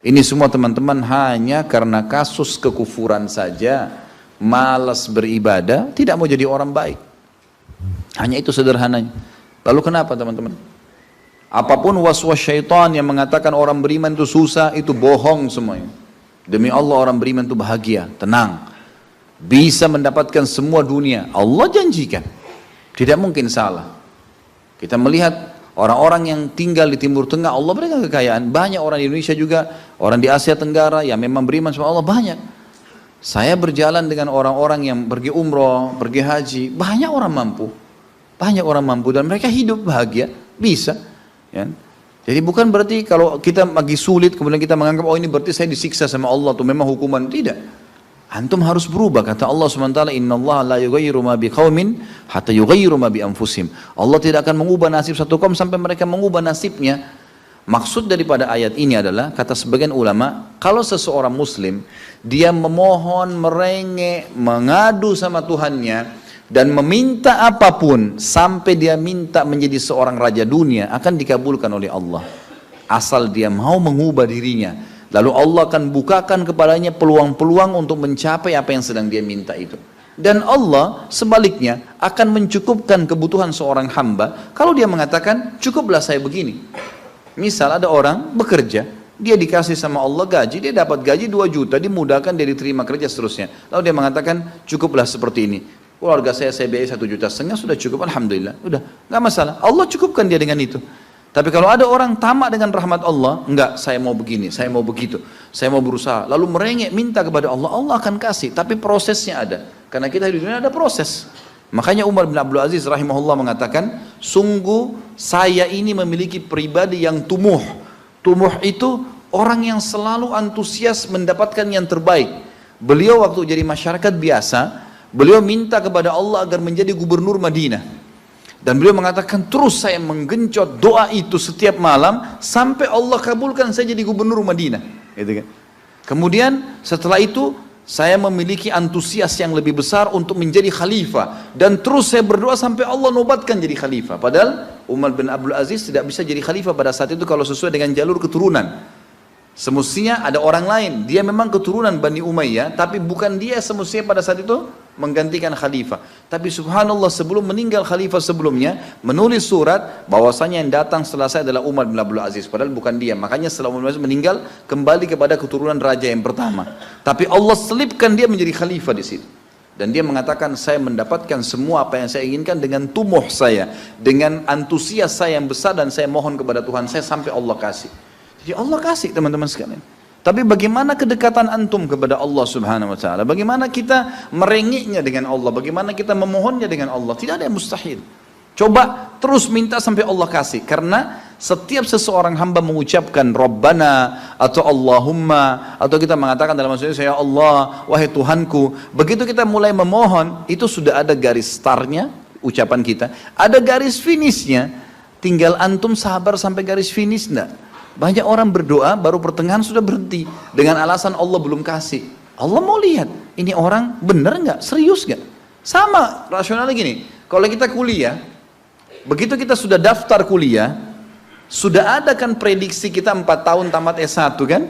Ini semua teman-teman hanya karena kasus kekufuran saja, malas beribadah, tidak mau jadi orang baik. Hanya itu sederhananya. Lalu kenapa teman-teman? Apapun was-was syaitan yang mengatakan orang beriman itu susah, itu bohong semuanya. Demi Allah orang beriman itu bahagia, tenang. Bisa mendapatkan semua dunia. Allah janjikan. Tidak mungkin salah. Kita melihat orang-orang yang tinggal di Timur Tengah, Allah berikan kekayaan. Banyak orang di Indonesia juga, orang di Asia Tenggara yang memang beriman sama Allah banyak. Saya berjalan dengan orang-orang yang pergi umroh, pergi haji, banyak orang mampu. Banyak orang mampu dan mereka hidup bahagia, bisa. Ya. Jadi bukan berarti kalau kita lagi sulit kemudian kita menganggap oh ini berarti saya disiksa sama Allah atau memang hukuman, tidak. Antum harus berubah, kata Allah SWT, innallaha la yughayyiru ma biqaumin hatta yughayyiru ma bi anfusihim. Allah tidak akan mengubah nasib satu kaum sampai mereka mengubah nasibnya. Maksud daripada ayat ini adalah, kata sebagian ulama, kalau seseorang muslim dia memohon, merengek, mengadu sama Tuhannya dan meminta apapun sampai dia minta menjadi seorang raja dunia, akan dikabulkan oleh Allah. Asal dia mau mengubah dirinya. Lalu Allah akan bukakan kepadanya peluang-peluang untuk mencapai apa yang sedang dia minta itu. Dan Allah sebaliknya akan mencukupkan kebutuhan seorang hamba kalau dia mengatakan cukuplah saya begini. Misal ada orang bekerja, dia dikasih sama Allah gaji, dia dapat gaji 2 juta, dimudahkan, dia diterima kerja seterusnya. Lalu dia mengatakan cukuplah seperti ini. Keluarga saya biayai 1,5 juta sudah cukup, alhamdulillah. Udah, nggak masalah. Allah cukupkan dia dengan itu. Tapi kalau ada orang tamak dengan rahmat Allah, enggak, saya mau begini, saya mau begitu, saya mau berusaha, lalu merengek minta kepada Allah, Allah akan kasih, tapi prosesnya ada. Karena kita di dunia ada proses. Makanya Umar bin Abdul Aziz rahimahullah mengatakan, sungguh saya ini memiliki pribadi yang tumuh. Tumuh itu orang yang selalu antusias mendapatkan yang terbaik. Beliau waktu jadi masyarakat biasa, beliau minta kepada Allah agar menjadi gubernur Madinah. Dan beliau mengatakan terus saya menggencot doa itu setiap malam sampai Allah kabulkan saya jadi gubernur Madinah. Gitu kan? Kemudian setelah itu saya memiliki antusias yang lebih besar untuk menjadi khalifah. Dan terus saya berdoa sampai Allah nobatkan jadi khalifah. Padahal Umar bin Abdul Aziz tidak bisa jadi khalifah pada saat itu kalau sesuai dengan jalur keturunan. Semestinya ada orang lain. Dia memang keturunan Bani Umayyah, tapi bukan dia semestinya pada saat itu menggantikan khalifah. Tapi subhanallah sebelum meninggal khalifah sebelumnya menulis surat bahwasanya yang datang setelah saya adalah Umar bin Abdul Aziz, padahal bukan dia. Makanya setelah Umar bin Abdul Aziz meninggal kembali kepada keturunan raja yang pertama. Tapi Allah selipkan dia menjadi khalifah di situ. Dan dia mengatakan saya mendapatkan semua apa yang saya inginkan dengan tumuh saya, dengan antusias saya yang besar, dan saya mohon kepada Tuhan saya sampai Allah kasih. Jadi Allah kasih teman-teman sekalian. Tapi bagaimana kedekatan antum kepada Allah subhanahu wa ta'ala? Bagaimana kita merengeknya dengan Allah? Bagaimana kita memohonnya dengan Allah? Tidak ada yang mustahil. Coba terus minta sampai Allah kasih. Karena setiap seseorang hamba mengucapkan Rabbana atau Allahumma, atau kita mengatakan dalam maksudnya ya Allah, wahai Tuhanku. Begitu kita mulai memohon, itu sudah ada garis startnya ucapan kita. Ada garis finishnya. Tinggal antum sabar sampai garis finish enggak? Banyak orang berdoa baru pertengahan sudah berhenti dengan alasan Allah belum kasih. Allah mau lihat ini orang benar nggak, serius nggak. Sama rasionalnya gini, kalau kita kuliah, begitu kita sudah daftar kuliah, sudah ada kan prediksi kita 4 tahun tamat S1 kan?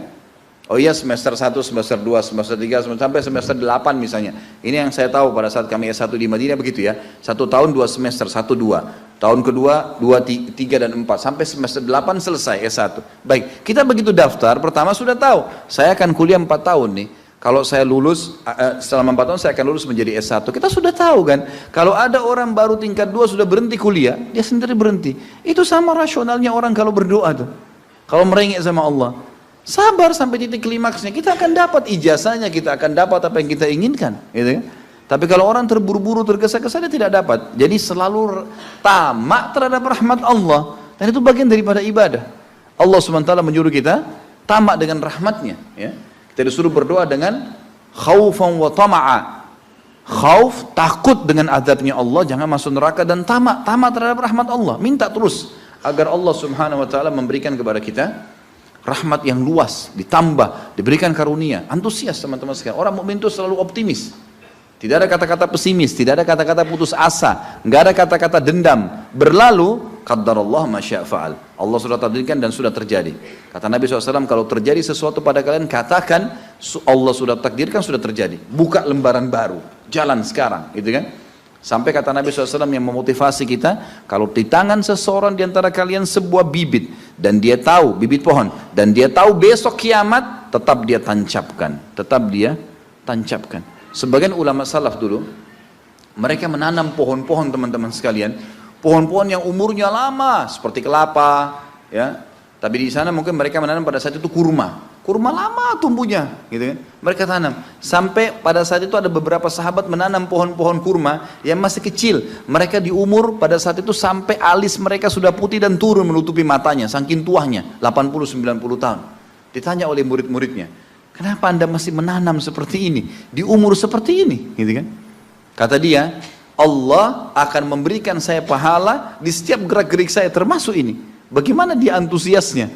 Oh iya, semester 1, semester 2, semester 3, sampai semester 8 misalnya. Ini yang saya tahu pada saat kami S1 di Madinah begitu ya. 1 tahun 2 semester, 1, 2. Tahun kedua 2, 3 dan 4 sampai semester 8 selesai S1. Baik, kita begitu daftar pertama sudah tahu saya akan kuliah 4 tahun nih. Kalau saya lulus selama 4 tahun saya akan lulus menjadi S1. Kita sudah tahu kan. Kalau ada orang baru tingkat 2 sudah berhenti kuliah, dia sendiri berhenti. Itu sama rasionalnya orang kalau berdoa tuh. Kalau merengek sama Allah, sabar sampai titik klimaksnya, kita akan dapat ijazahnya, kita akan dapat apa yang kita inginkan, gitu kan? Tapi kalau orang terburu-buru, tergesa-gesa, dia tidak dapat. Jadi selalu tamak terhadap rahmat Allah. Dan itu bagian daripada ibadah. Allah SWT menyuruh kita tamak dengan rahmatnya. Ya. Kita disuruh berdoa dengan khaufan wa tama'a. Khauf, takut dengan azabnya Allah, jangan masuk neraka, dan tamak terhadap rahmat Allah. Minta terus agar Allah SWT memberikan kepada kita rahmat yang luas, ditambah, diberikan karunia. Antusias teman-teman sekalian. Orang mukmin itu selalu optimis. Tidak ada kata-kata pesimis, tidak ada kata-kata putus asa, nggak ada kata-kata dendam. Berlalu, qaddarallah ma syaa fa'al. Allah sudah takdirkan dan sudah terjadi. Kata Nabi SAW, kalau terjadi sesuatu pada kalian, katakan Allah sudah takdirkan, sudah terjadi. Buka lembaran baru, jalan sekarang, gitu kan? Sampai kata Nabi SAW yang memotivasi kita, kalau di tangan seseorang di antara kalian sebuah bibit, dan dia tahu, bibit pohon, dan dia tahu besok kiamat, tetap dia tancapkan, Sebagian ulama salaf dulu, mereka menanam pohon-pohon teman-teman sekalian, pohon-pohon yang umurnya lama, seperti kelapa, ya. Tapi di sana mungkin mereka menanam pada saat itu kurma lama tumbuhnya, gitu kan. Mereka tanam, sampai pada saat itu ada beberapa sahabat menanam pohon-pohon kurma yang masih kecil. Mereka di umur pada saat itu sampai alis mereka sudah putih dan turun menutupi matanya, saking tuahnya, 80-90 tahun. Ditanya oleh murid-muridnya, kenapa anda masih menanam seperti ini, di umur seperti ini, gitu kan. Kata dia, Allah akan memberikan saya pahala di setiap gerak-gerik saya, termasuk ini. Bagaimana dia antusiasnya?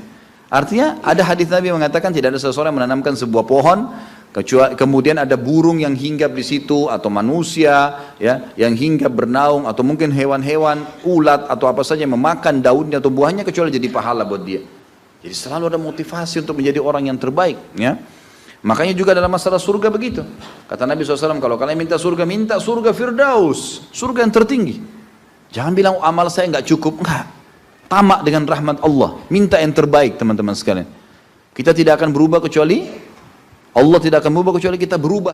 Artinya ada hadis Nabi mengatakan tidak ada seseorang yang menanamkan sebuah pohon, kemudian ada burung yang hinggap di situ, atau manusia ya, yang hinggap bernaung, atau mungkin hewan-hewan, ulat atau apa saja yang memakan daunnya atau buahnya, kecuali jadi pahala buat dia. Jadi selalu ada motivasi untuk menjadi orang yang terbaik, ya. Makanya juga dalam masalah surga begitu. Kata Nabi SAW, kalau kalian minta surga Firdaus, surga yang tertinggi. Jangan bilang amal saya nggak cukup, enggak. Tamak dengan rahmat Allah, minta yang terbaik teman-teman sekalian. Kita tidak akan berubah kecuali, Allah tidak akan berubah kecuali kita berubah.